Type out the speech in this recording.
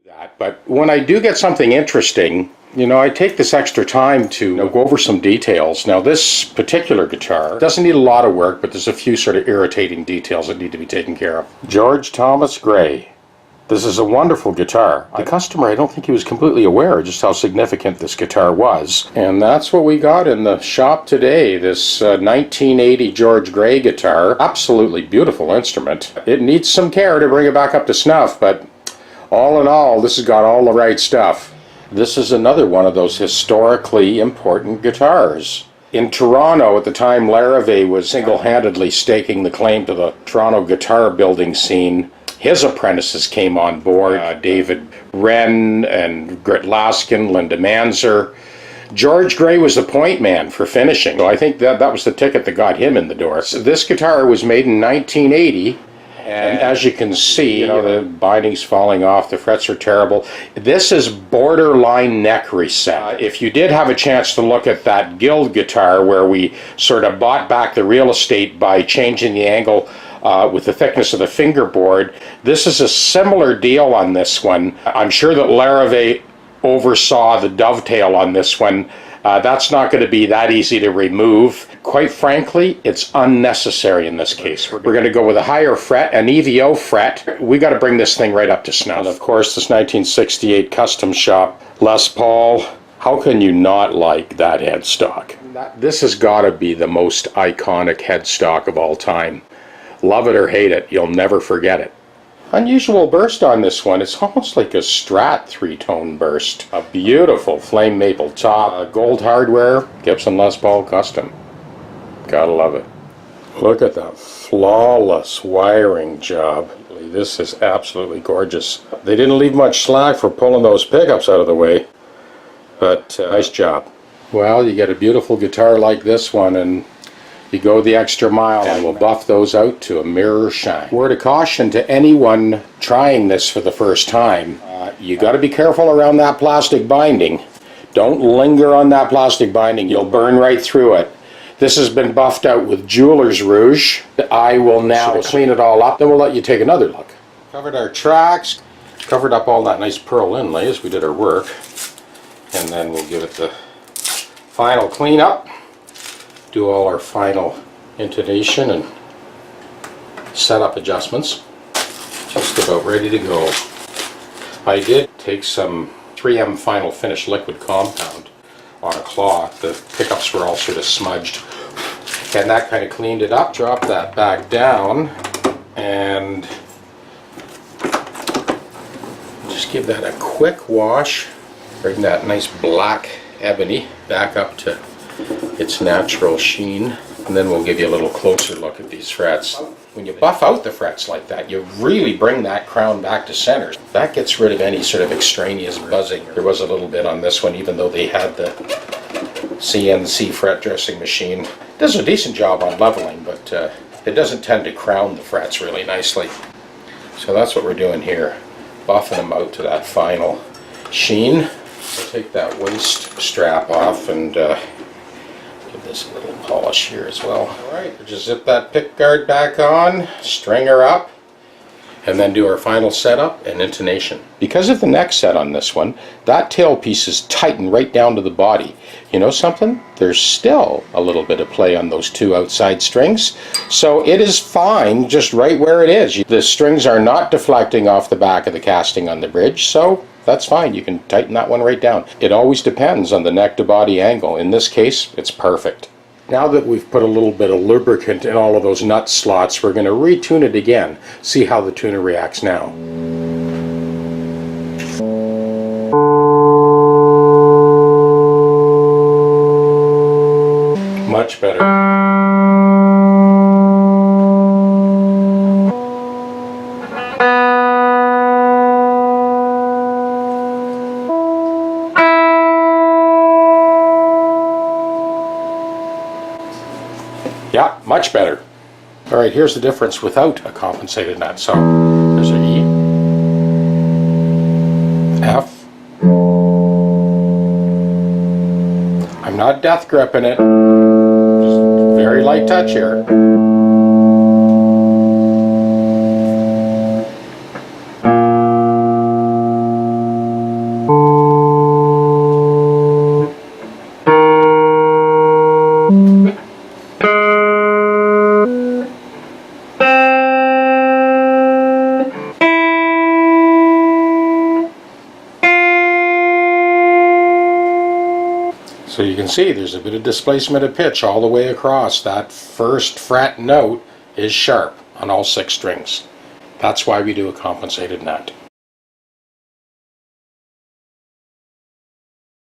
that. But when I do get something interesting, I take this extra time to go over some details. Now, this particular guitar doesn't need a lot of work, but there's a few sort of irritating details that need to be taken care of. George Thomas Gray. This is a wonderful guitar. The customer, I don't think he was completely aware of just how significant this guitar was. And that's what we got in the shop today, this 1980 George Gray guitar. Absolutely beautiful instrument. It needs some care to bring it back up to snuff, but all in all, this has got all the right stuff. This is another one of those historically important guitars. In Toronto, at the time, Larrivee was single-handedly staking the claim to the Toronto guitar building scene. His apprentices came on board, David Wren and Grit Laskin, Linda Manzer. George Gray was the point man for finishing, so I think that was the ticket that got him in the door. So this guitar was made in 1980, and as you can see, the binding's falling off, the frets are terrible. This is borderline neck reset. If you did have a chance to look at that Guild guitar where we sort of bought back the real estate by changing the angle with the thickness of the fingerboard, this is a similar deal on this one. I'm sure that Larrivee oversaw the dovetail on this one. That's not going to be that easy to remove. Quite frankly, it's unnecessary in this case. We're going to go with a higher fret, an EVO fret. We got to bring this thing right up to snuff. And of course, this 1968 custom shop Les Paul. How can you not like that headstock? This has got to be the most iconic headstock of all time. Love it or hate it, you'll never forget it. Unusual burst on this one. It's almost like a Strat three-tone burst. A beautiful flame maple top, gold hardware, Gibson Les Paul custom. Gotta love it. Look at that flawless wiring job. This is absolutely gorgeous. They didn't leave much slack for pulling those pickups out of the way, but nice job. Well, you get a beautiful guitar like this one, and you go the extra mile, and we'll buff those out to a mirror shine. Word of caution to anyone trying this for the first time, you got to be careful around that plastic binding. Don't linger on that plastic binding, you'll burn right through it. This has been buffed out with Jeweler's Rouge. I will now clean it all up, then we'll let you take another look. Covered our tracks, covered up all that nice pearl inlay as we did our work, and then we'll give it the final cleanup. Do all our final intonation and setup adjustments. Just about ready to go. I did take some 3M Final Finish liquid compound on a cloth. The pickups were all sort of smudged, and that kind of cleaned it up. Drop that back down and just give that a quick wash. Bring that nice black ebony back up to its natural sheen, and then we'll give you a little closer look at these frets. When you buff out the frets like that, you really bring that crown back to center. That gets rid of any sort of extraneous buzzing. There was a little bit on this one, even though they had the CNC fret dressing machine. It does a decent job on leveling, but it doesn't tend to crown the frets really nicely. So that's what we're doing here, buffing them out to that final sheen. I'll take that waist strap off and give this a little polish here as well. Alright, just zip that pick guard back on, string her up, and then do our final setup and intonation. Because of the neck set on this one, that tailpiece is tightened right down to the body. You know something? There's still a little bit of play on those two outside strings, so it is fine just right where it is. The strings are not deflecting off the back of the casting on the bridge, so that's fine. You can tighten that one right down. It always depends on the neck to body angle. In this case, it's perfect. Now that we've put a little bit of lubricant in all of those nut slots, we're going to retune it again. See how the tuner reacts now. Much better. Yeah, much better. Alright, here's the difference without a compensated nut. So, there's an E, F. I'm not death gripping it, just very light touch here. So you can see there's a bit of displacement of pitch all the way across. That first fret note is sharp on all 6 strings. That's why we do a compensated net.